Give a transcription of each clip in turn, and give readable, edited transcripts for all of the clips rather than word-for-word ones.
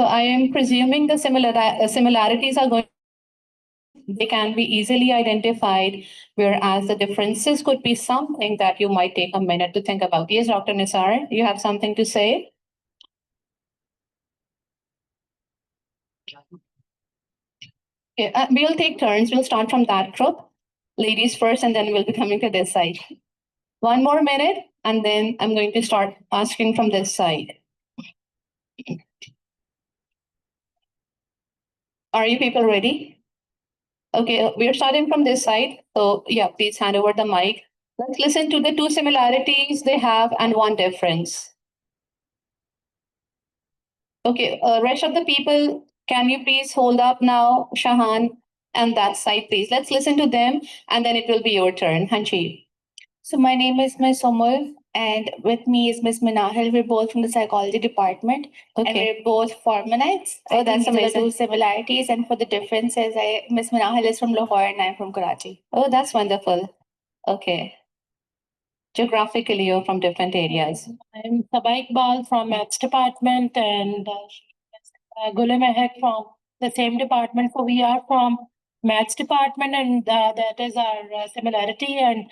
So I am presuming the similarities are going, they can be easily identified, whereas the differences could be something that you might take a minute to think about. Yes, Dr. Nisar, you have something to say? Okay, we'll take turns. We'll start from that group. Ladies first, and then we'll be coming to this side. 1 more minute, and then I'm going to start asking from this side. Are you people ready? Okay, we're starting from this side. So yeah, please hand over the mic. Let's listen to the 2 similarities they have and 1 difference. Okay, rest of the people, can you please hold up now, Shahan, and that side, please. Let's listen to them, and then it will be your turn. Hanchi. So my name is Ms. Somul, and with me is Ms. Minahal. We're both from the psychology department, and we're both Formanites. Oh, that's these are the amazing. 2 similarities, and for the differences, Ms. Minahal is from Lahore and I'm from Karachi. Oh, that's wonderful. Okay. Geographically, you're from different areas. I'm Sabah Iqbal from Maths department, and Gul Mehak from the same department. So we are from Maths department, and that is our similarity. And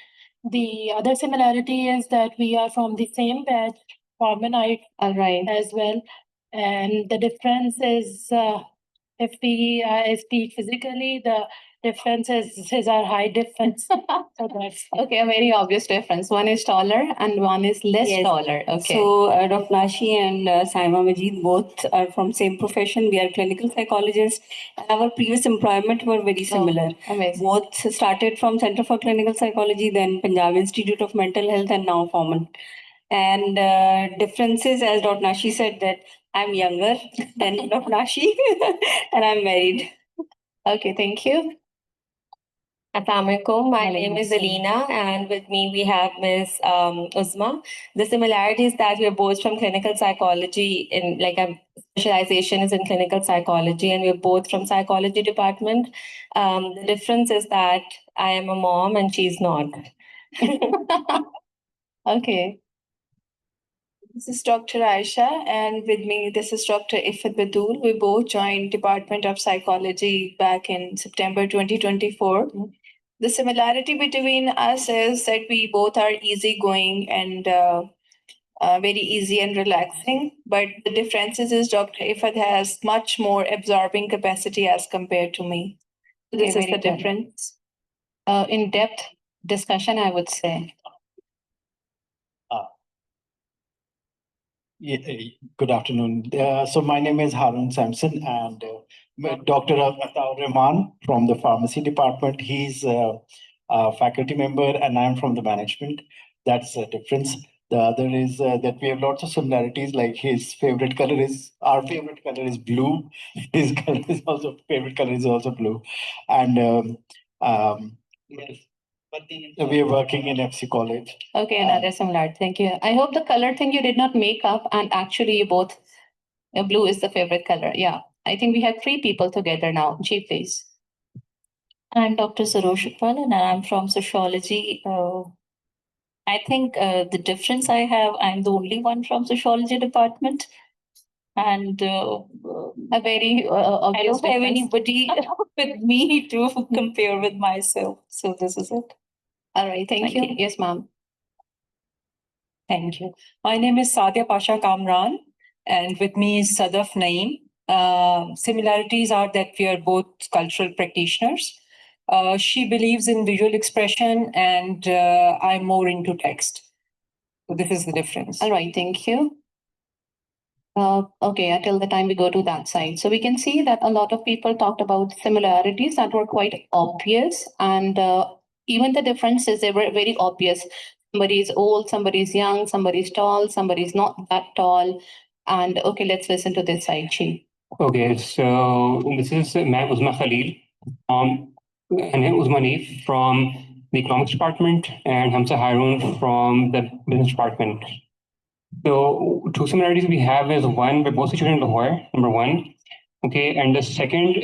the other similarity is that we are from the same batch, Formanite, All right. as well. And the difference is, if we speak physically, the difference is our height difference. So that's Okay, a very obvious difference. One is taller and one is less Yes. taller. Okay. So Dr. Nashi and Saima Majid both are from same profession. We are clinical psychologists. And our previous employment were very similar. amazing. Both started from Center for Clinical Psychology, then Punjab Institute of Mental Health, and now Forman. And differences, as Dr. Nashi said, that I'm younger than Dr. Nashi and I'm married. Okay, thank you. Assalamualaikum. My name is Alina, and with me we have Ms. Uzma. The similarity is that we're both from clinical psychology, in like a specialization is in clinical psychology, and we're both from psychology department. The difference is that I am a mom and she's not. Okay. This is Dr. Aisha, and with me, this is Dr. Ifat Badul. We both joined Department of Psychology back in September 2024. The similarity between us is that we both are easygoing and very easy and relaxing. But the differences is Dr. Ifat has much more absorbing capacity as compared to me. So this Okay, is the very good. difference. In-depth discussion, I would say. Good afternoon. So my name is Harun Sampson, and Dr. Ataur Rahman from the pharmacy department. He's a faculty member, and I'm from the management. That's the difference. The other is that we have lots of similarities. Like our favorite color is blue. His favorite color is also blue, and yes. We are working in FC College. Okay, another similar. Thank you. I hope the color thing you did not make up, and actually you both, blue is the favorite color. Yeah, I think we have 3 people together now. Chief, please. I'm Dr. Sarosh Iqbal, and I'm from sociology. I think the difference I have, I'm the only one from sociology department. And A very I obvious don't have difference. anybody with me to compare with myself. So this is it. All right, thank you. Yes, ma'am. Thank you. My name is Sadia Pasha Kamran, and with me is Sadaf Naeem. Similarities are that we are both cultural practitioners. She believes in visual expression, and I'm more into text. So this is the difference. All right, thank you. Okay, until the time we go to that side. So we can see that a lot of people talked about similarities that were quite obvious, and even the differences, they were very obvious. Somebody is old, somebody is young, somebody is tall, somebody is not that tall. And okay, let's listen to this side, Chi. Okay, so this is Ma'am Uzma Khalil, and Uzma Neef from the economics department, and Hamza Harun from the business department. So 2 similarities we have is one, we're both situated in Lahore, number 1. Okay, and the second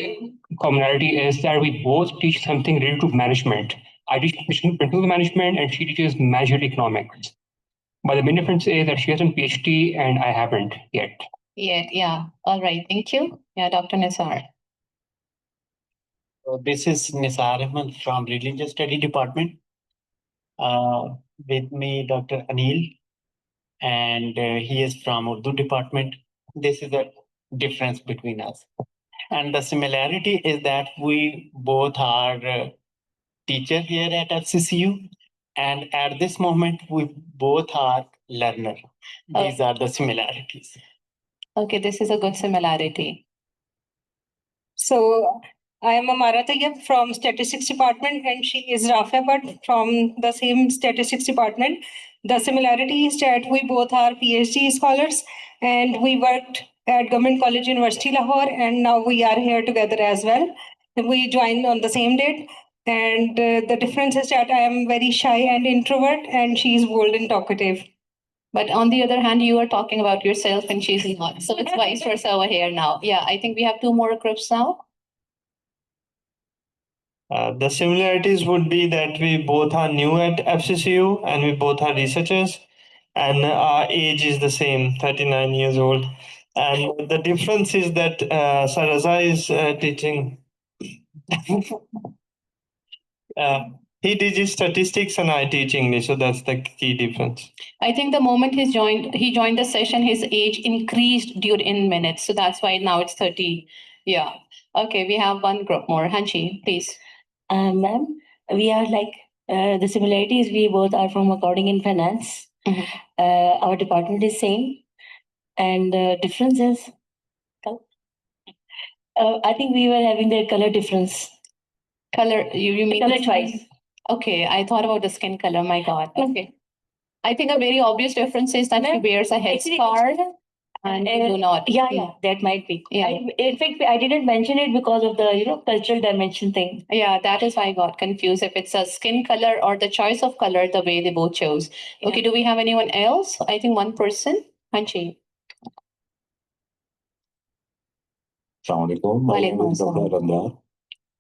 commonality is that we both teach something related to management. I teach principal management and she teaches managerial economics. But the main difference is that she has a PhD and I haven't yet. Yeah. All right. Thank you. Yeah, Dr. Nisar. So this is Nisar Ahmed from Religious Study Department. With me, Dr. Anil, and he is from Urdu department. This is the difference between us. And the similarity is that we both are teacher here at FCCU, and at this moment, we both are learner. These are the similarities. Okay, this is a good similarity. So I am Amara Tayyab from Statistics Department and she is Rafia Bhatt from the same Statistics Department. The similarity is that we both are PhD scholars and we worked at Government College University Lahore and now we are here together as well. We joined on the same date and the difference is that I am very shy and introvert and she is bold and talkative. But on the other hand, you are talking about yourself and she's not. So it's vice versa over here now. Yeah, I think we have two more groups now. The similarities would be that we both are new at FCCU and we both are researchers, and our age is the same, 39 years old. And the difference is that Saraza is teaching. He teaches statistics and I teach English, so that's the key difference. I think the moment he joined the session, his age increased in minutes. So that's why now it's 30. Yeah. Okay, we have one group more. Hanchi, please. Ma'am, we are like the similarities. We both are from accounting and finance. Mhm. Our department is same, and difference is, I think we were having the color difference. Color, you mean Color choice. Okay, I thought about the skin color. My God. Okay. I think a very obvious difference is that she wears a headscarf and you do not. Yeah, that might be. Yeah. In fact, I didn't mention it because of the cultural dimension thing. Yeah, that is why I got confused if it's a skin color or the choice of color, the way they both chose. Okay, do we have anyone else? I think one person. Hanchi. Assalamualaikum. My name Walaikum is Dr. assalam. Randar.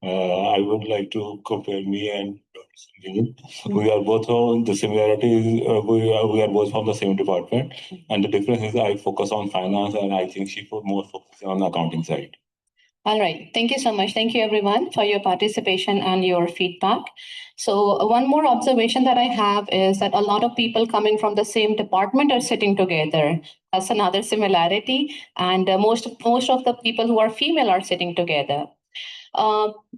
I would like to compare me and Dr. Sanjeev. We are both on the similarities. We are both from the same department, and the difference is I focus on finance, and I think she more focuses on the accounting side. All right. Thank you so much. Thank you, everyone, for your participation and your feedback. So one more observation that I have is that a lot of people coming from the same department are sitting together. That's another similarity. And most of the people who are female are sitting together.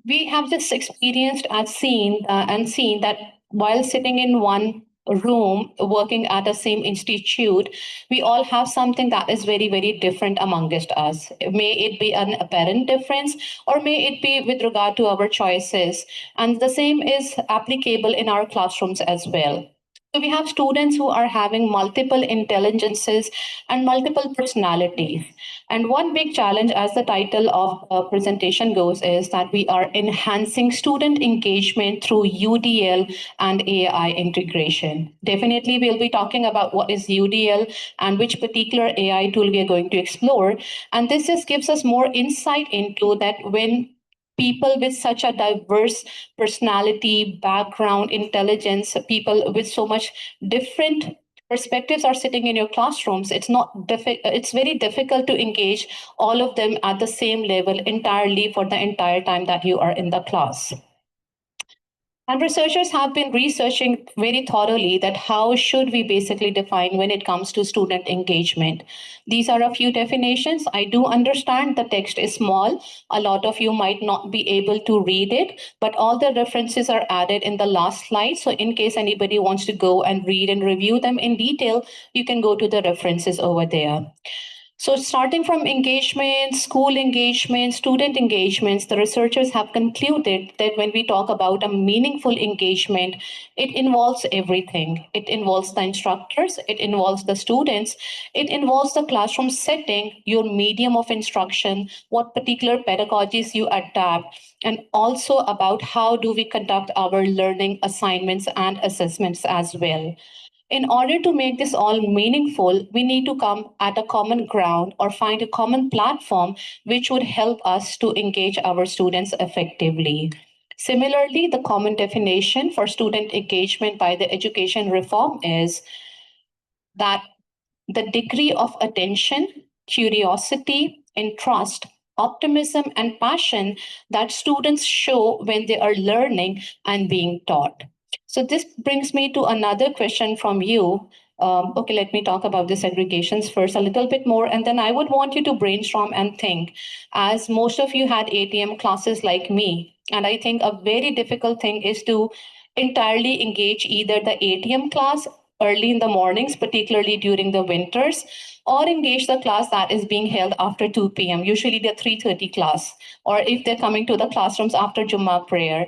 We have just experienced and seen that while sitting in one room working at the same institute, we all have something that is very, very different amongst us. May it be an apparent difference or may it be with regard to our choices. And the same is applicable in our classrooms as well. So we have students who are having multiple intelligences and multiple personalities. And one big challenge, as the title of the presentation goes, is that we are enhancing student engagement through UDL and AI integration. Definitely, we'll be talking about what is UDL and which particular AI tool we are going to explore. And this just gives us more insight into that when people with such a diverse personality, background, intelligence, people with so much different perspectives are sitting in your classrooms, it's very difficult to engage all of them at the same level entirely for the entire time that you are in the class. And researchers have been researching very thoroughly that how should we basically define when it comes to student engagement. These are a few definitions. I do understand the text is small. A lot of you might not be able to read it, but all the references are added in the last slide. So in case anybody wants to go and read and review them in detail, you can go to the references over there. So starting from engagement, school engagement, student engagements, the researchers have concluded that when we talk about a meaningful engagement, it involves everything. It involves the instructors, it involves the students, it involves the classroom setting, your medium of instruction, what particular pedagogies you adapt, and also about how do we conduct our learning assignments and assessments as well. In order to make this all meaningful, we need to come at a common ground or find a common platform which would help us to engage our students effectively. Similarly, the common definition for student engagement by the education reform is that the degree of attention, curiosity, interest, optimism, and passion that students show when they are learning and being taught. So this brings me to another question from you. Okay, let me talk about the segregations first a little bit more, and then I would want you to brainstorm and think, as most of you had ATM classes like me. And I think a very difficult thing is to entirely engage either the ATM class early in the mornings, particularly during the winters, or engage the class that is being held after 2 p.m., usually the 3:30 class, or if they're coming to the classrooms after Jummah prayer.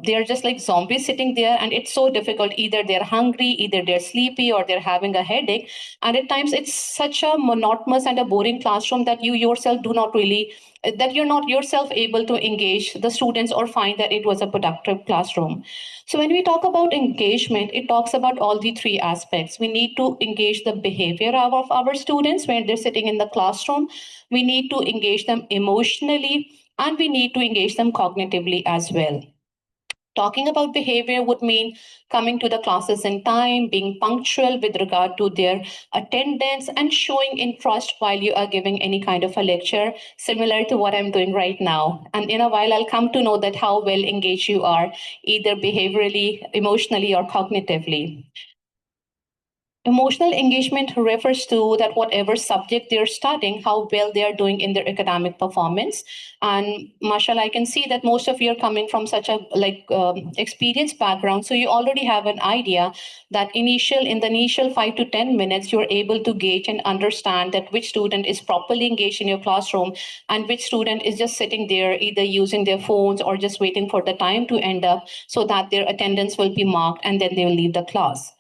They're just like zombies sitting there, and it's so difficult. Either they're hungry, either they're sleepy, or they're having a headache. And at times it's such a monotonous and a boring classroom that you yourself do not really, that you're not yourself able to engage the students or find that it was a productive classroom. So when we talk about engagement, it talks about all the three aspects. We need to engage the behavior of our students when they're sitting in the classroom. We need to engage them emotionally, and we need to engage them cognitively as well. Talking about behavior would mean coming to the classes in time, being punctual with regard to their attendance, and showing interest while you are giving any kind of a lecture, similar to what I'm doing right now. And in a while, I'll come to know that how well engaged you are, either behaviorally, emotionally, or cognitively. Emotional engagement refers to that whatever subject they're studying, how well they are doing in their academic performance. And mashallah, I can see that most of you are coming from such a experienced background. So you already have an idea that in the initial 5 to 10 minutes, you're able to gauge and understand that which student is properly engaged in your classroom and which student is just sitting there, either using their phones or just waiting for the time to end up so that their attendance will be marked and then they will leave the class.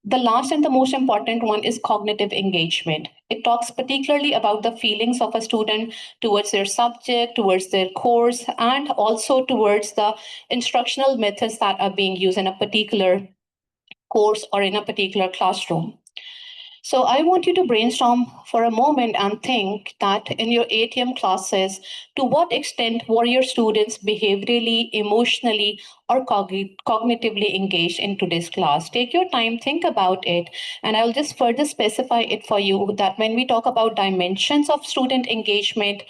The last and the most important one is cognitive engagement. It talks particularly about the feelings of a student towards their subject, towards their course, and also towards the instructional methods that are being used in a particular course or in a particular classroom. So I want you to brainstorm for a moment and think that in your ATM classes, to what extent were your students behaviorally, emotionally, or cognitively engaged in today's class? Take your time, think about it, and I'll just further specify it for you that when we talk about dimensions of student engagement,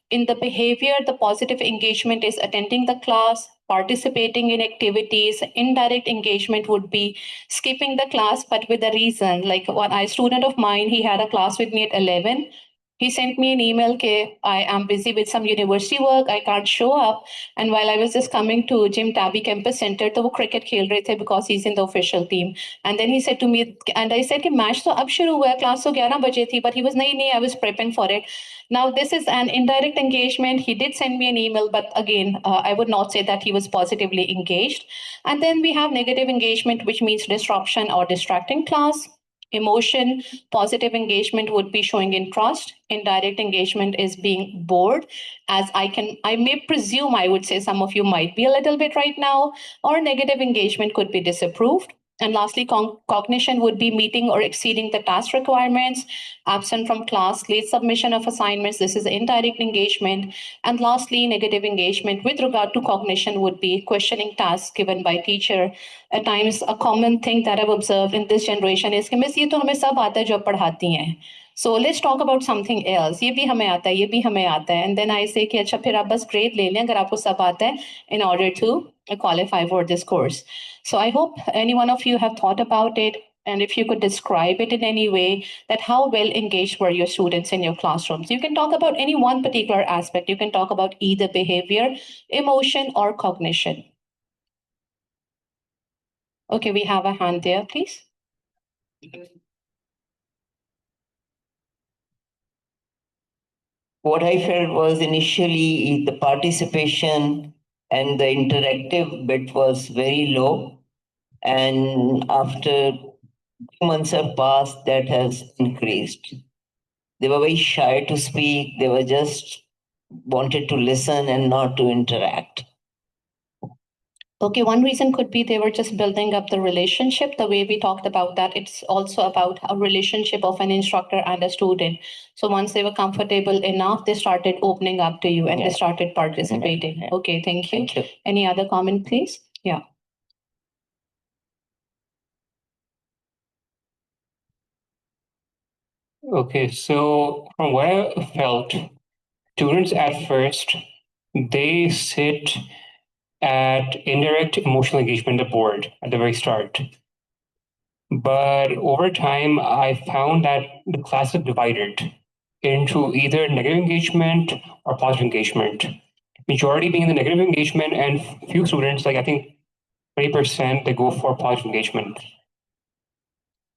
in the behavior, the positive engagement is attending the class, participating in activities. Indirect engagement would be skipping the class, but with a reason. Like a student of mine, he had a class with me at 11. He sent me an email, okay, I am busy with some university work, I can't show up. And while I was just coming to Jim Tabby Campus Center, to wo cricket khel rahe the because he's in the official team. And then he said to me, and I said, match to ab shuru hua hai, class to 11 baje thi, but he was, nahi, I was prepping for it. Now, this is an indirect engagement. He did send me an email, but again, I would not say that he was positively engaged. And then we have negative engagement, which means disruption or distracting class. Emotion, positive engagement would be showing interest. Indirect engagement is being bored, as I may presume, I would say some of you might be a little bit right now, or negative engagement could be disapproved. And lastly, cognition would be meeting or exceeding the task requirements, absent from class, late submission of assignments. This is indirect engagement. And lastly, negative engagement with regard to cognition would be questioning tasks given by teacher. At times, a common thing that I've observed in this generation is कि miss ये तो हमें सब आता है जो आप पढ़ाती हैं. So let's talk about something else. ये भी हमें आता है, ये भी हमें आता है. And then I say कि अच्छा फिर आप बस grade ले लें अगर आपको सब आता है in order to qualify for this course. So I hope any one of you have thought about it. And if you could describe it in any way, that how well engaged were your students in your classrooms. You can talk about any one particular aspect. You can talk about either behavior, emotion, or cognition. Okay, we have a hand there, please. What I felt was initially the participation and the interactive bit was very low. And after 2 months have passed, that has increased. They were very shy to speak. They were just wanted to listen and not to interact. Okay, one reason could be they were just building up the relationship. The way we talked about that, it's also about a relationship of an instructor and a student. So once they were comfortable enough, they started opening up to you and they started participating. Okay, thank you. Thank you. Any other comment, please? Yeah. Okay, so from what I felt, students at first, they sit at indirect emotional engagement at the board at the very start. But over time, I found that the class is divided into either negative engagement or positive engagement. Majority being the negative engagement, and few students, like I think 20%, they go for positive engagement.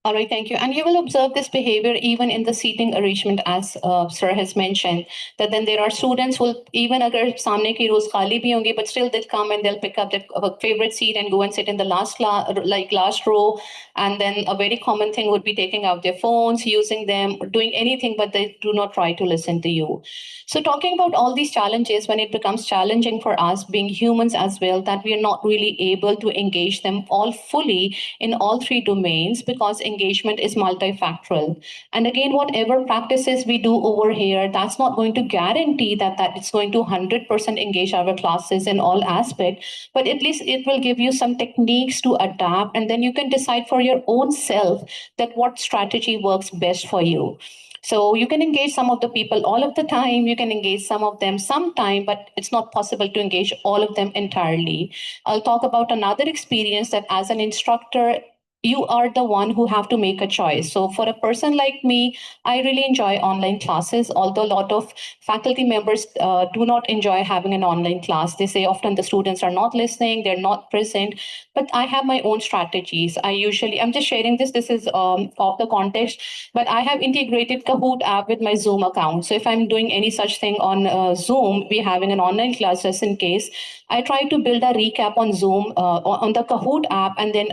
All right, thank you. And you will observe this behavior even in the seating arrangement, as Sir has mentioned, that then there are students who will, even agar samne ki rows khali bhi hongi, but still they'll come and they'll pick up their favorite seat and go and sit in the last last row. And then a very common thing would be taking out their phones, using them, doing anything, but they do not try to listen to you. So talking about all these challenges, when it becomes challenging for us being humans as well, that we are not really able to engage them all fully in all three domains, because engagement is multifactorial. And again, whatever practices we do over here, that's not going to guarantee that it's going to 100% engage our classes in all aspects, but at least it will give you some techniques to adapt, and then you can decide for your own self that what strategy works best for you. So you can engage some of the people all of the time, you can engage some of them sometime, but it's not possible to engage all of them entirely. I'll talk about another experience that as an instructor, you are the one who have to make a choice. So for a person like me, I really enjoy online classes, although a lot of faculty members do not enjoy having an online class. They say often the students are not listening, they're not present, but I have my own strategies. I'm just sharing this is off the context, but I have integrated Kahoot app with my Zoom account. So if I'm doing any such thing on Zoom, we're having an online class just in case, I try to build a recap on Zoom on the Kahoot app, and then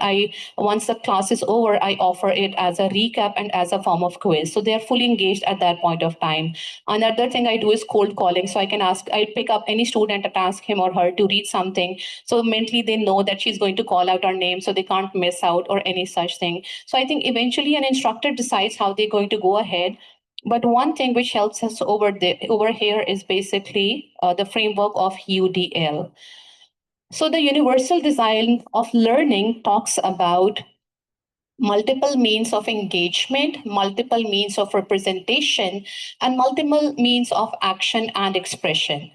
once the class is over, I offer it as a recap and as a form of quiz. So they're fully engaged at that point of time. Another thing I do is cold calling. So I pick up any student and ask him or her to read something. So mentally they know that she's going to call out our name, so they can't miss out or any such thing. So I think eventually an instructor decides how they're going to go ahead. But one thing which helps us over here is basically the framework of UDL. So the universal design of learning talks about multiple means of engagement, multiple means of representation, and multiple means of action and expression.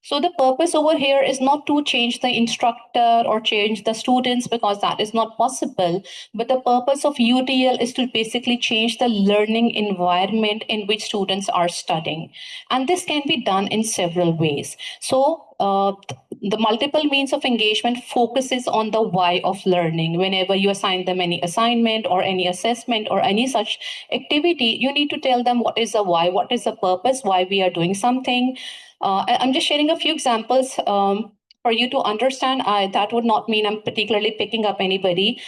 So the purpose over here is not to change the instructor or change the students, because that is not possible. But the purpose of UDL is to basically change the learning environment in which students are studying. And this can be done in several ways. So the multiple means of engagement focuses on the why of learning. Whenever you assign them any assignment or any assessment or any such activity, you need to tell them what is the why, what is the purpose, why we are doing something. I'm just sharing a few examples for you to understand. That would not mean I'm particularly picking up anybody.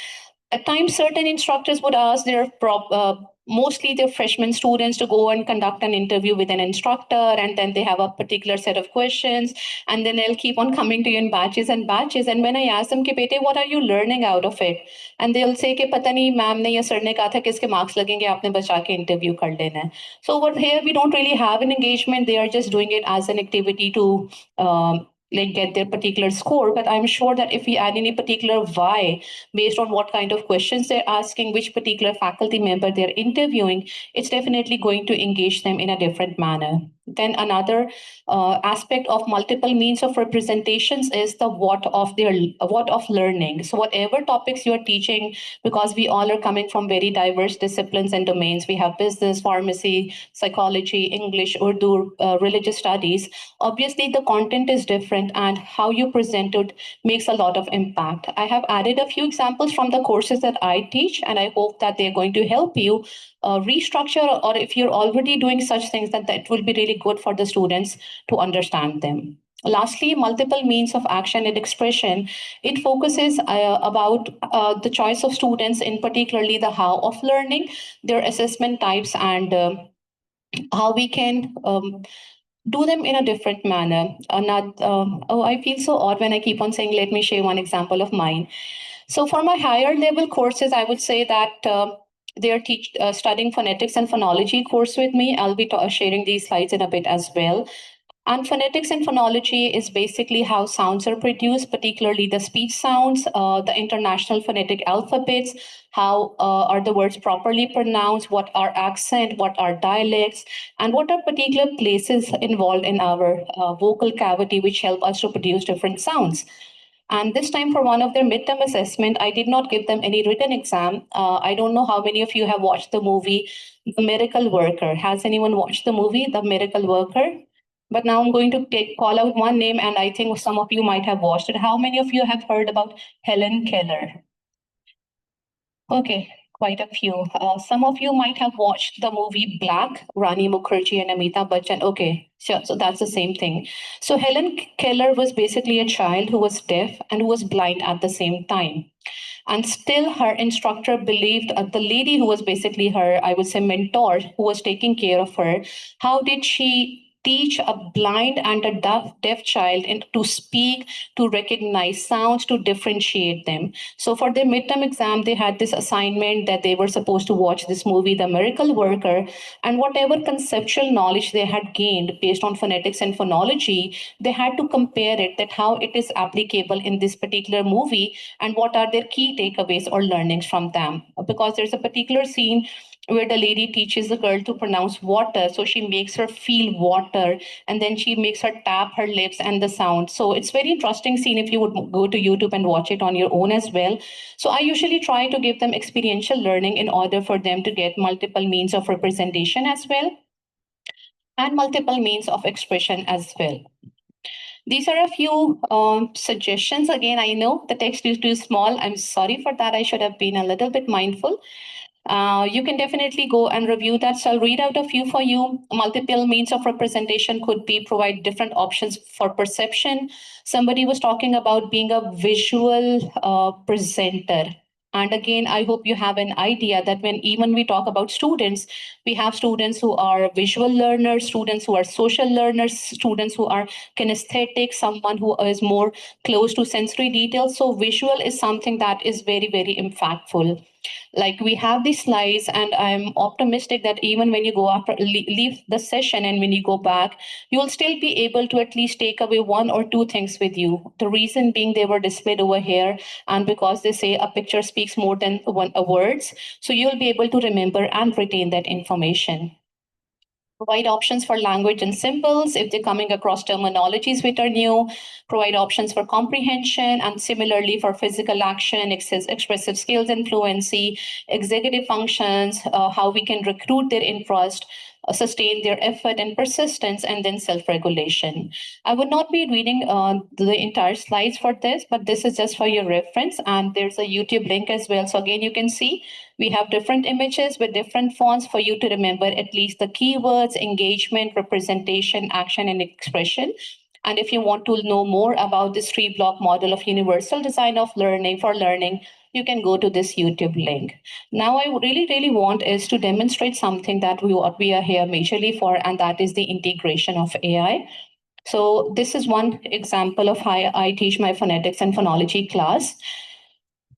At times, certain instructors would ask mostly their freshman students to go and conduct an interview with an instructor, and then they have a particular set of questions, and then they'll keep on coming to you in batches and batches. And when I ask them, "Bete, what are you learning out of it?" And they'll say, "Ki pata nahi, ma'am ne ya sir ne kaha tha ki iske marks lagenge, aapne bacha ke interview kar lena hai." So over here, we don't really have an engagement. They are just doing it as an activity to get their particular score. But I'm sure that if we add any particular why based on what kind of questions they're asking, which particular faculty member they're interviewing, it's definitely going to engage them in a different manner. Then another aspect of multiple means of representations is the what of learning. So whatever topics you're teaching, because we all are coming from very diverse disciplines and domains. We have business, pharmacy, psychology, English, Urdu, religious studies. Obviously, the content is different, and how you present it makes a lot of impact. I have added a few examples from the courses that I teach, and I hope that they're going to help you restructure, or if you're already doing such things, that will be really good for the students to understand them. Lastly, multiple means of action and expression. It focuses about the choice of students, in particularly the how of learning, their assessment types, and how we can do them in a different manner. I feel so odd when I keep on saying, let me share one example of mine. So for my higher level courses, I would say that they're studying phonetics and phonology course with me. I'll be sharing these slides in a bit as well. And phonetics and phonology is basically how sounds are produced, particularly the speech sounds, the international phonetic alphabets, how are the words properly pronounced, what are accent, what are dialects, and what are particular places involved in our vocal cavity which help us to produce different sounds. And this time for one of their midterm assessment, I did not give them any written exam. I don't know how many of you have watched the movie, The Miracle Worker. Has anyone watched the movie, The Miracle Worker? But now I'm going to call out one name, and I think some of you might have watched it. How many of you have heard about Helen Keller? Okay, quite a few. Some of you might have watched the movie Black, Rani Mukherjee and Amitabh Bachchan. Okay, sure. So that's the same thing. So Helen Keller was basically a child who was deaf and who was blind at the same time. And still her instructor believed the lady who was basically her, I would say, mentor, who was taking care of her, how did she teach a blind and a deaf child to speak, to recognize sounds, to differentiate them? So for their midterm exam, they had this assignment that they were supposed to watch this movie, The Miracle Worker, and whatever conceptual knowledge they had gained based on phonetics and phonology, they had to compare it, that how it is applicable in this particular movie and what are their key takeaways or learnings from them. Because there's a particular scene where the lady teaches the girl to pronounce water. So she makes her feel water, and then she makes her tap her lips and the sound. So it's very interesting scene if you would go to YouTube and watch it on your own as well. So I usually try to give them experiential learning in order for them to get multiple means of representation as well, and multiple means of expression as well. These are a few suggestions. Again, I know the text is too small. I'm sorry for that. I should have been a little bit mindful. You can definitely go and review that. So I'll read out a few for you. Multiple means of representation could be provide different options for perception. Somebody was talking about being a visual presenter. And again, I hope you have an idea that even we talk about students, we have students who are visual learners, students who are social learners, students who are kinesthetic, someone who is more close to sensory details. So visual is something that is very, very impactful. Like we have these slides, and I'm optimistic that even when you go after leave the session and when you go back, you will still be able to at least take away one or two things with you. The reason being they were displayed over here, and because they say a picture speaks more than words, so you'll be able to remember and retain that information. Provide options for language and symbols if they're coming across terminologies which are new. Provide options for comprehension, and similarly for physical action, expressive skills and fluency, executive functions, how we can recruit their interest, sustain their effort and persistence, and then self-regulation. I would not be reading the entire slides for this, but this is just for your reference, and there's a YouTube link as well. So again, you can see we have different images with different fonts for you to remember at least the keywords, engagement, representation, action, and expression. And if you want to know more about this 3-block model of universal design of learning for learning, you can go to this YouTube link. Now, I really want is to demonstrate something that what we are here majorly for, and that is the integration of AI. So this is one example of how I teach my phonetics and phonology class.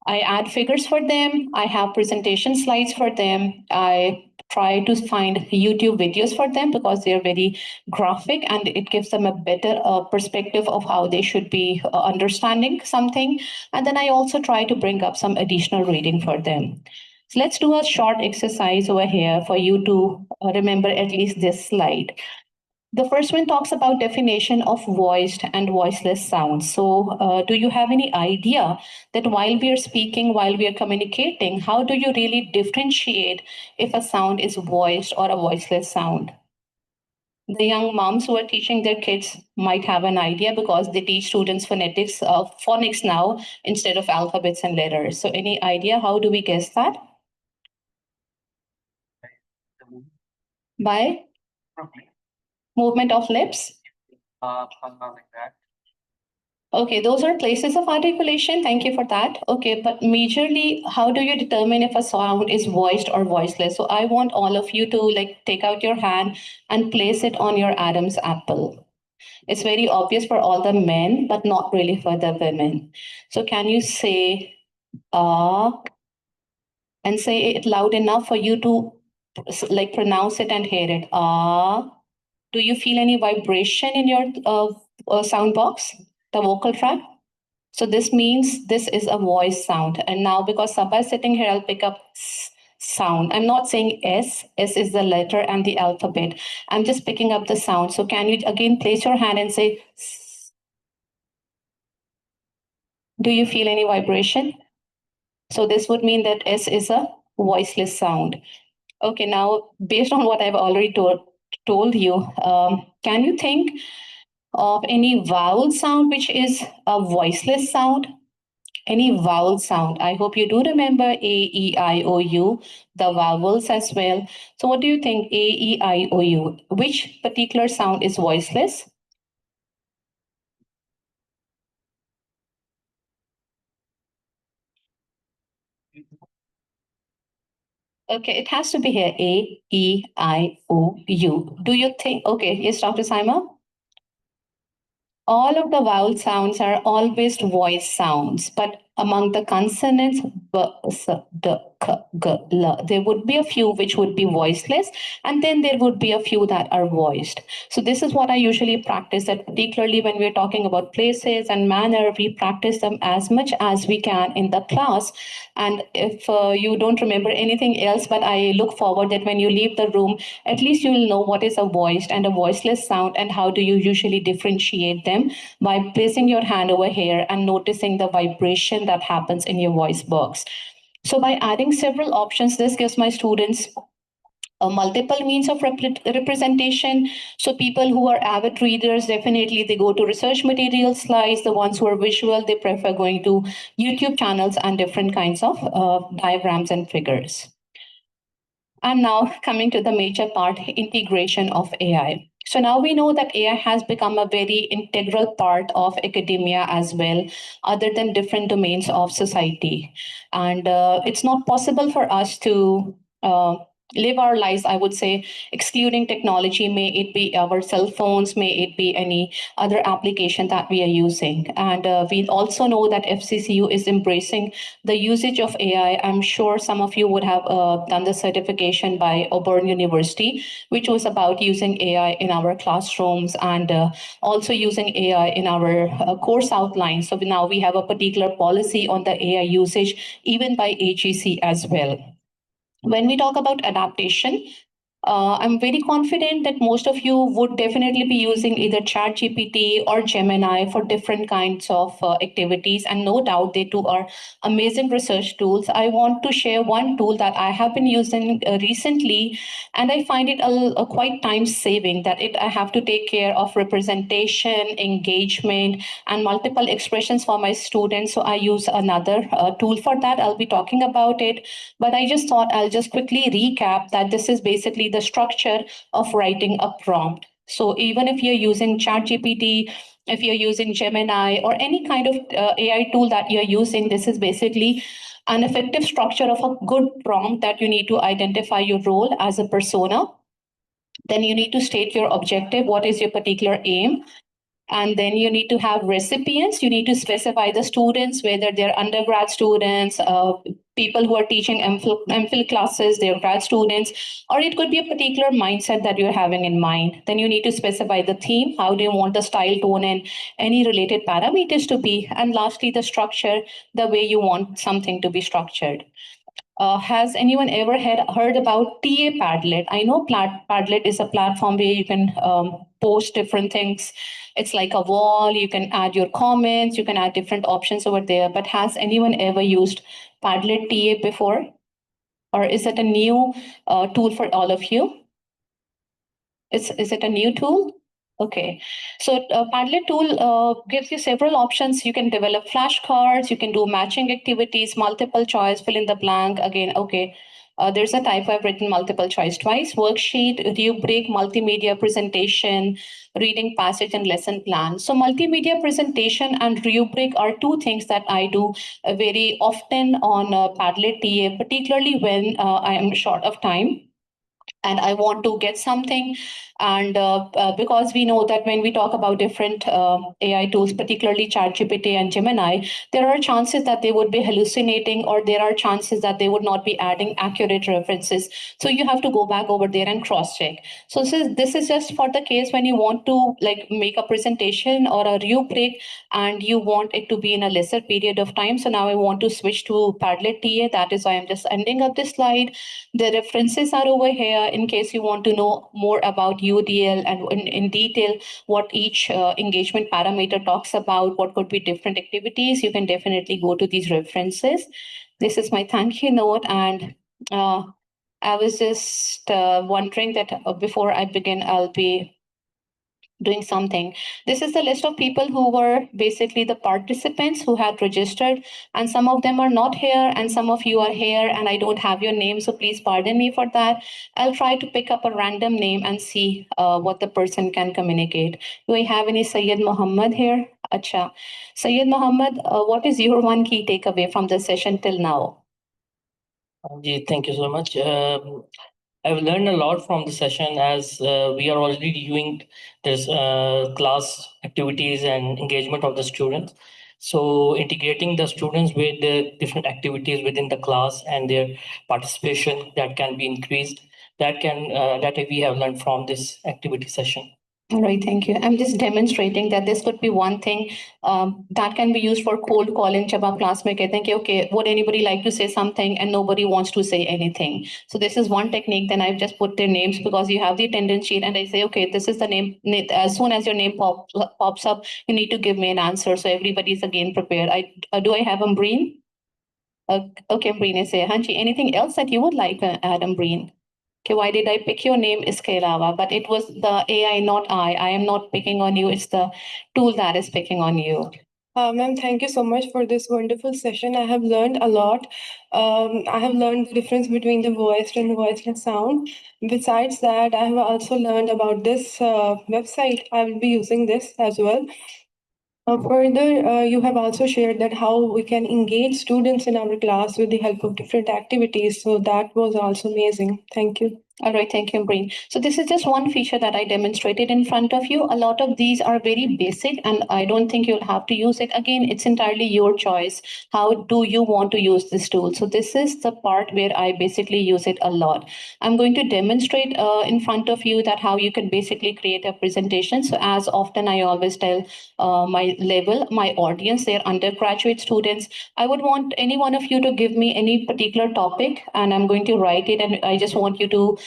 I add figures for them. I have presentation slides for them. I try to find YouTube videos for them because they're very graphic and it gives them a better perspective of how they should be understanding something. And then I also try to bring up some additional reading for them. So let's do a short exercise over here for you to remember at least this slide. The first one talks about definition of voiced and voiceless sounds. So do you have any idea that while we are speaking, while we are communicating, how do you really differentiate if a sound is voiced or a voiceless sound? The young moms who are teaching their kids might have an idea because they teach students phonics now instead of alphabets and letters. So any idea, how do we guess that? By? Movement of lips? Something like that. Okay, those are places of articulation. Thank you for that. Okay, but majorly, how do you determine if a sound is voiced or voiceless? So I want all of you to take out your hand and place it on your Adam's apple. It's very obvious for all the men, but not really for the women. So can you say and say it loud enough for you to pronounce it and hear it? Do you feel any vibration in your sound box, the vocal tract? So this means this is a voice sound. And now because Sabha is sitting here, I'll pick up sound. I'm not saying S. S is the letter and the alphabet. I'm just picking up the sound. So can you again place your hand and say, S? Do you feel any vibration? So this would mean that S is a voiceless sound. Okay, now based on what I've already told you, can you think of any vowel sound which is a voiceless sound? Any vowel sound? I hope you do remember A, E, I, O, U, the vowels as well. So what do you think? A, E, I, O, U. Which particular sound is voiceless? Okay, it has to be here. A, E, I, O, U. Do you think? Okay, yes, Dr. Saima? All of the vowel sounds are always voice sounds, but among the consonants, b, s, d, k, g, l, there would be a few which would be voiceless, and then there would be a few that are voiced. So this is what I usually practice, that particularly when we're talking about places and manner, we practice them as much as we can in the class. And if you don't remember anything else, but I look forward that when you leave the room, at least you will know what is a voiced and a voiceless sound and how do you usually differentiate them by placing your hand over here and noticing the vibration that happens in your voice box. So by adding several options, this gives my students a multiple means of representation. So people who are avid readers, definitely they go to research material slides. The ones who are visual, they prefer going to YouTube channels and different kinds of diagrams and figures. And now coming to the major part, integration of AI. So now we know that AI has become a very integral part of academia as well, other than different domains of society. And it's not possible for us to live our lives, I would say, excluding technology, may it be our cell phones, may it be any other application that we are using. And we also know that FCCU is embracing the usage of AI. I'm sure some of you would have done the certification by Auburn University, which was about using AI in our classrooms and also using AI in our course outline. So now we have a particular policy on the AI usage, even by AGC as well. When we talk about adaptation, I'm very confident that most of you would definitely be using either ChatGPT or Gemini for different kinds of activities. And no doubt they too are amazing research tools. I want to share one tool that I have been using recently, and I find it a quite time saving, that I have to take care of representation, engagement, and multiple expressions for my students. So I use another tool for that. I'll be talking about it, but I just thought I'll just quickly recap that this is basically the structure of writing a prompt. So even if you're using ChatGPT, if you're using Gemini or any kind of AI tool that you're using, this is basically an effective structure of a good prompt that you need to identify your role as a persona. Then you need to state your objective. What is your particular aim? And then you need to have recipients. You need to specify the students, whether they're undergrad students, people who are teaching MPhil classes, they're grad students, or it could be a particular mindset that you're having in mind. Then you need to specify the theme. How do you want the style, tone, and any related parameters to be? And lastly, the structure, the way you want something to be structured. Has anyone ever heard about TA Padlet? I know Padlet is a platform where you can post different things. It's like a wall. You can add your comments. You can add different options over there. But has anyone ever used Padlet TA before? Or is it a new tool for all of you? Is it a new tool? Okay, so Padlet tool gives you several options. You can develop flashcards, you can do matching activities, multiple choice, fill in the blank. Again, okay, there's a typo, I've written multiple choice twice. Worksheet, rubric, multimedia presentation, reading passage and lesson plan. So multimedia presentation and rubric are two things that I do very often on Padlet TA, particularly when I am short of time and I want to get something And because we know that when we talk about different AI tools, particularly ChatGPT and Gemini, there are chances that they would be hallucinating, or there are chances that they would not be adding accurate references. So you have to go back over there and cross check. So this is just for the case when you want to like make a presentation or a rubric and you want it to be in a lesser period of time. So now I want to switch to Padlet TA. That is why I'm just ending up this slide. The references are over here in case you want to know more about UDL and in detail what each engagement parameter talks about, what could be different activities. You can definitely go to these references. This is my thank you note, and I was just wondering that before I begin, I'll be doing something. This is the list of people who were basically the participants who had registered, and some of them are not here and some of you are here and I don't have your name, so please pardon me for that. I'll try to pick up a random name and see what the person can communicate. Do I have any Syed Muhammad here? Acha. Syed Muhammad, what is your one key takeaway from the session till now? Thank you so much. I've learned a lot from the session, as we are already doing this class activities and engagement of the students. So integrating the students with the different activities within the class and their participation that can be increased, that we have learned from this activity session. All right, thank you. I'm just demonstrating that this could be one thing that can be used for cold calling. जब आप class में कहते हैं कि okay, would anybody like to say something, and nobody wants to say anything. So this is one technique. Then I've just put their names because you have the attendance sheet, and I say, okay, this is the name. As soon as your name pops up, you need to give me an answer. So everybody is again prepared. Do I have Ambreen? Okay, Ambreen is here. Hanji, anything else that you would like to add, Ambreen? Okay, why did I pick your name, Iske Alawa? But it was the AI, not I. I am not picking on you. It's the tool that is picking on you. Ma'am, thank you so much for this wonderful session. I have learned a lot. I have learned the difference between the voiced and the voiceless sound. Besides that, I have also learned about this website. I will be using this as well. Further, you have also shared that how we can engage students in our class with the help of different activities. So that was also amazing. Thank you. All right, thank you, Breen. So this is just one feature that I demonstrated in front of you. A lot of these are very basic, and I don't think you'll have to use it. Again, it's entirely your choice. How do you want to use this tool? So this is the part where I basically use it a lot. I'm going to demonstrate in front of you that how you can basically create a presentation. So as often I always tell my level, my audience, they're undergraduate students. I would want any one of you to give me any particular topic, and I'm going to write it, and I just want you to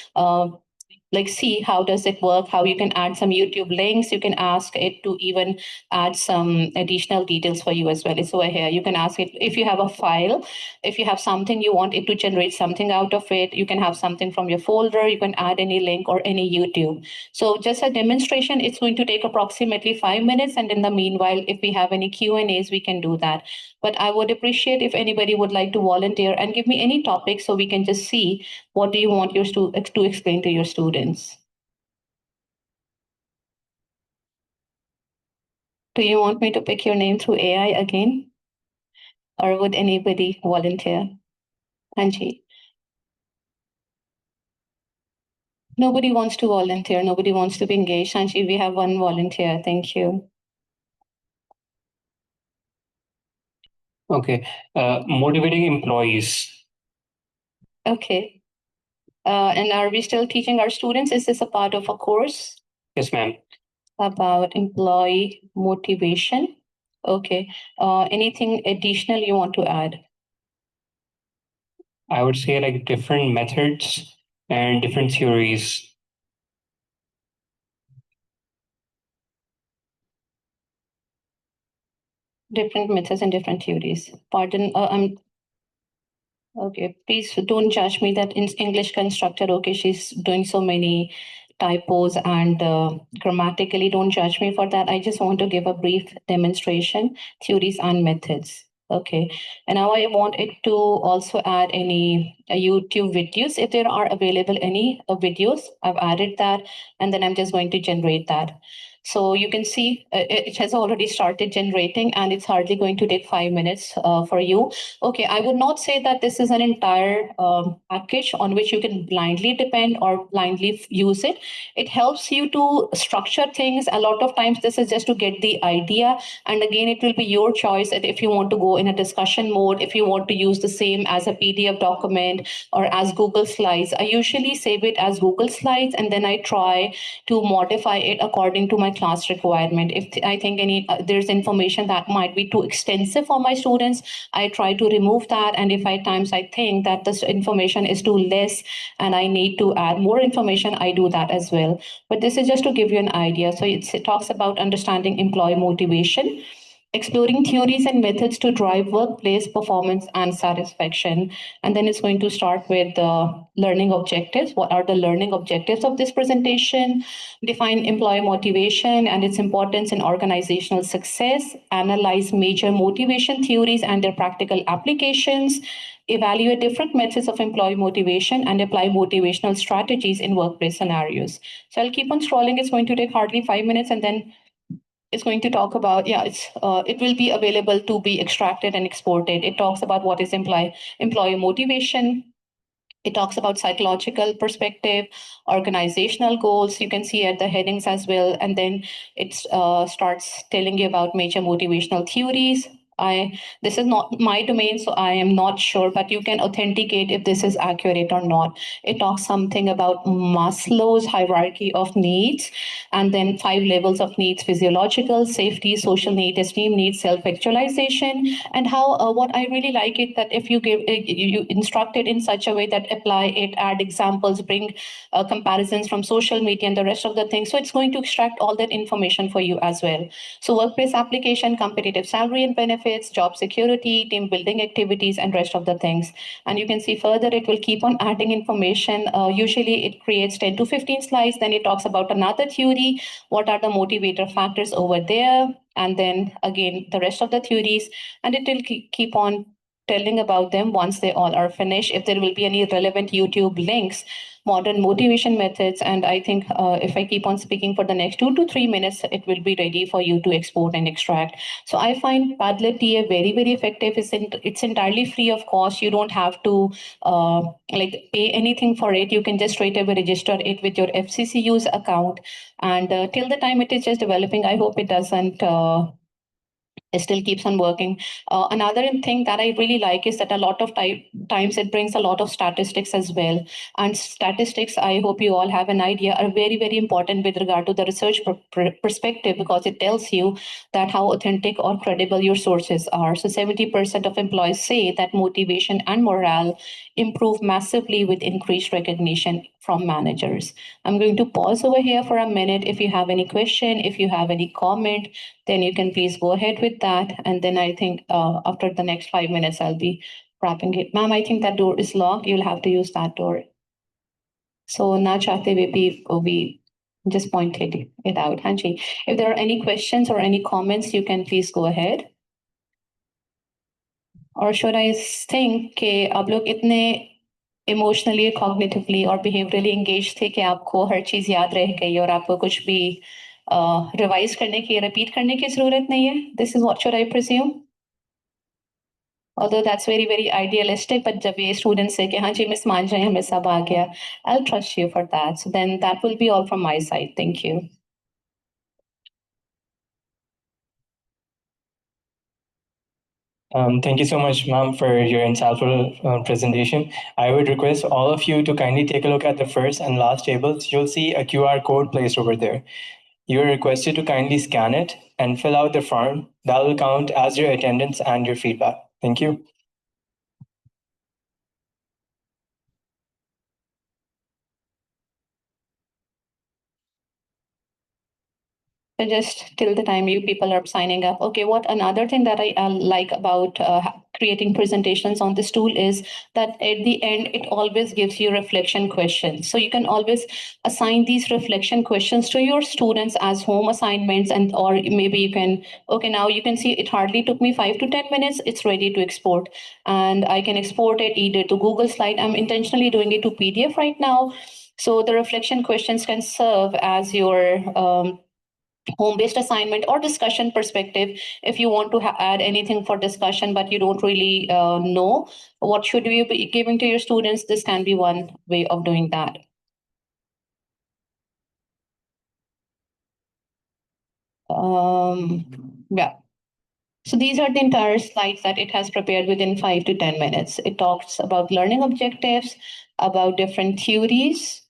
like see how does it work, how you can add some YouTube links. You can ask it to even add some additional details for you as well. It's over here. You can ask it if you have a file, if you have something you want it to generate something out of it. You can have something from your folder. You can add any link or any YouTube. So just a demonstration, it's going to take approximately 5 minutes. And in the meanwhile, if we have any Q&As, we can do that. But I would appreciate if anybody would like to volunteer and give me any topic so we can just see what do you want your to explain to your students. Do you want me to pick your name through AI again? Or would anybody volunteer? Anji. Nobody wants to volunteer. Nobody wants to be engaged. Anji, we have one volunteer. Thank you. Okay. Motivating employees. Okay. And are we still teaching our students? Is this a part of a course? Yes, ma'am. About employee motivation. Okay. Anything additional you want to add? I would say like different methods and different theories. Different methods and different theories. Pardon, okay, please don't judge me that in English constructor, okay, she's doing so many typos and grammatically, don't judge me for that. I just want to give a brief demonstration, theories and methods. Okay, and now I want it to also add any YouTube videos. If there are available any videos, I've added that, and then I'm just going to generate that. So you can see it has already started generating, and it's hardly going to take 5 minutes for you. Okay, I would not say that this is an entire package on which you can blindly depend or blindly use it. It helps you to structure things. A lot of times this is just to get the idea. And again, it will be your choice that if you want to go in a discussion mode, if you want to use the same as a PDF document or as Google Slides. I usually save it as Google Slides, and then I try to modify it according to my class requirement. If I think there's information that might be too extensive for my students, I try to remove that. And if I think that this information is too less and I need to add more information, I do that as well. But this is just to give you an idea. So it talks about understanding employee motivation, exploring theories and methods to drive workplace performance and satisfaction. And then it's going to start with the learning objectives. What are the learning objectives of this presentation? Define employee motivation and its importance in organizational success. Analyze major motivation theories and their practical applications. Evaluate different methods of employee motivation and apply motivational strategies in workplace scenarios. So I'll keep on scrolling. It's going to take hardly 5 minutes, and then it's going to talk about, it will be available to be extracted and exported. It talks about what is employee motivation. It talks about psychological perspective, organizational goals. You can see at the headings as well. And then it starts telling you about major motivational theories. This is not my domain, so I am not sure, but you can authenticate if this is accurate or not. It talks something about Maslow's hierarchy of needs, and then 5 levels of needs: physiological, safety, social need, esteem needs, self-actualization. And how what I really like it that if you you instruct it in such a way that apply it, add examples, bring comparisons from social media and the rest of the things. So it's going to extract all that information for you as well. So workplace application, competitive salary and benefits, job security, team building activities, and rest of the things. And you can see further, it will keep on adding information. Usually it creates 10 to 15 slides. Then it talks about another theory. What are the motivator factors over there? And then again, the rest of the theories. And it will keep on telling about them once they all are finished. If there will be any relevant YouTube links, modern motivation methods. And I think if I keep on speaking for the next 2 to 3 minutes, it will be ready for you to export and extract. So I find Padlet TA very, very effective. It's entirely free of cost. You don't have to pay anything for it. You can just straight away register it with your FCCU's account. And till the time it is just developing, I hope it doesn't it still keeps on working. Another thing that I really like is that a lot of times it brings a lot of statistics as well. And statistics, I hope you all have an idea, are very, very important with regard to the research perspective, because it tells you that how authentic or credible your sources are. So 70% of employees say that motivation and morale improve massively with increased recognition from managers. I'm going to pause over here for a minute. If you have any question, if you have any comment, then you can please go ahead with that. And then I think after the next 5 minutes, I'll be wrapping it. Ma'am, I think that door is locked. You'll have to use that door. So na chahte hue we just pointed it out. Hanji, if there are any questions or any comments, you can please go ahead. Or should I think कि आप लोग इतने emotionally, cognitively और behaviourally engage थे कि आपको हर चीज याद रह गई और आपको कुछ भी रिवाइज करने की, रिपीट करने की जरूरत नहीं है? This is what should I presume? Although that's very, very idealistic, but जब ये students say कि हाँ जी मिस मान जाए हमें सब आ गया, I'll trust you for that. So then that will be all from my side. Thank you. Thank you so much, ma'am, for your insightful presentation. I would request all of you to kindly take a look at the first and last tables. You'll see a QR code placed over there. You're requested to kindly scan it and fill out the form. That will count as your attendance and your feedback. Thank you. So just till the time you people are signing up. Okay, what another thing that I like about creating presentations on this tool is that at the end, it always gives you reflection questions. So you can always assign these reflection questions to your students as home assignments, and or maybe you can, okay, now you can see it hardly took me 5 to 10 minutes. It's ready to export, and I can export it either to Google Slide. I'm intentionally doing it to PDF right now. So the reflection questions can serve as your home-based assignment or discussion perspective, if you want to add anything for discussion, but you don't really know what should you be giving to your students, this can be one way of doing that. Yeah. So these are the entire slides that it has prepared within 5 to 10 minutes. It talks about learning objectives, about different theories.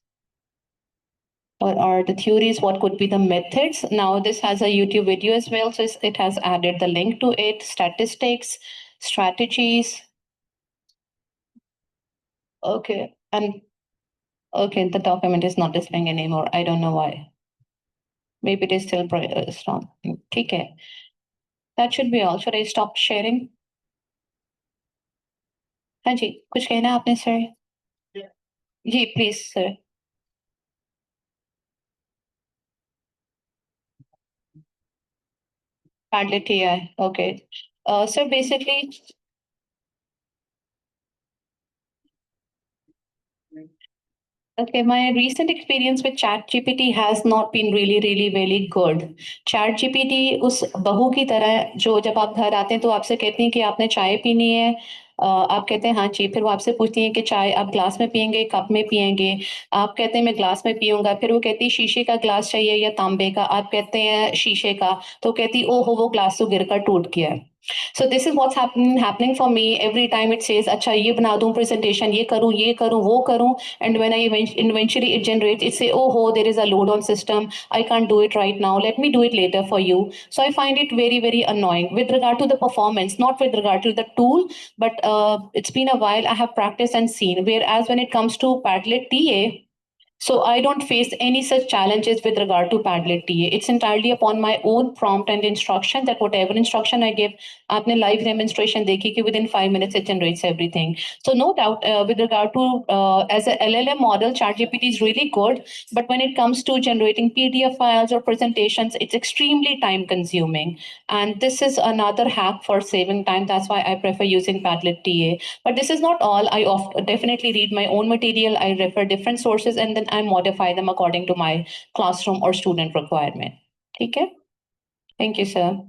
What are the theories? What could be the methods? Now this has a YouTube video as well. So it has added the link to it, statistics, strategies. Okay. And okay, the document is not displaying anymore. I don't know why. Maybe it is still strong. Okay. That should be all. Should I stop sharing? हाँ जी, कुछ कहना है आपने sir? जी, please sir. Padlet TI, okay. So basically, okay, my recent experience with ChatGPT has not been really good. ChatGPT उस बहू की तरह जो जब आप घर आते हैं तो आपसे कहती हैं कि आपने चाय पीनी है, आप कहते हैं हाँ जी, फिर वो आपसे पूछती हैं कि चाय आप ग्लास में पियेंगे, कप में पियेंगे, आप कहते हैं मैं ग्लास में पीऊंगा, फिर वो कहती है शीशे का ग्लास चाहिए या तांबे का, आप कहते हैं शीशे का, तो कहती ओहो वो ग्लास तो गिरकर टूट गया है. So this is what's happening for me every time it says, अच्छा ये बना दूं presentation, ये करूं, वो करूं, and when I eventually it generates, it say, oh, there is a load on system, I can't do it right now, let me do it later for you. So I find it very annoying with regard to the performance, not with regard to the tool, but it's been a while I have practiced and seen. Whereas when it comes to Padlet TA, so I don't face any such challenges with regard to Padlet TA. It's entirely upon my own prompt and instruction that whatever instruction I give, aapne live demonstration dekhi ki within 5 minutes it generates everything. So no doubt with regard to as a LLM model, ChatGPT is really good. But when it comes to generating PDF files or presentations, it's extremely time consuming. And this is another hack for saving time. That's why I prefer using Padlet TA. But this is not all. I definitely read my own material. I refer different sources and then I modify them according to my classroom or student requirement. Okay? Thank you, sir.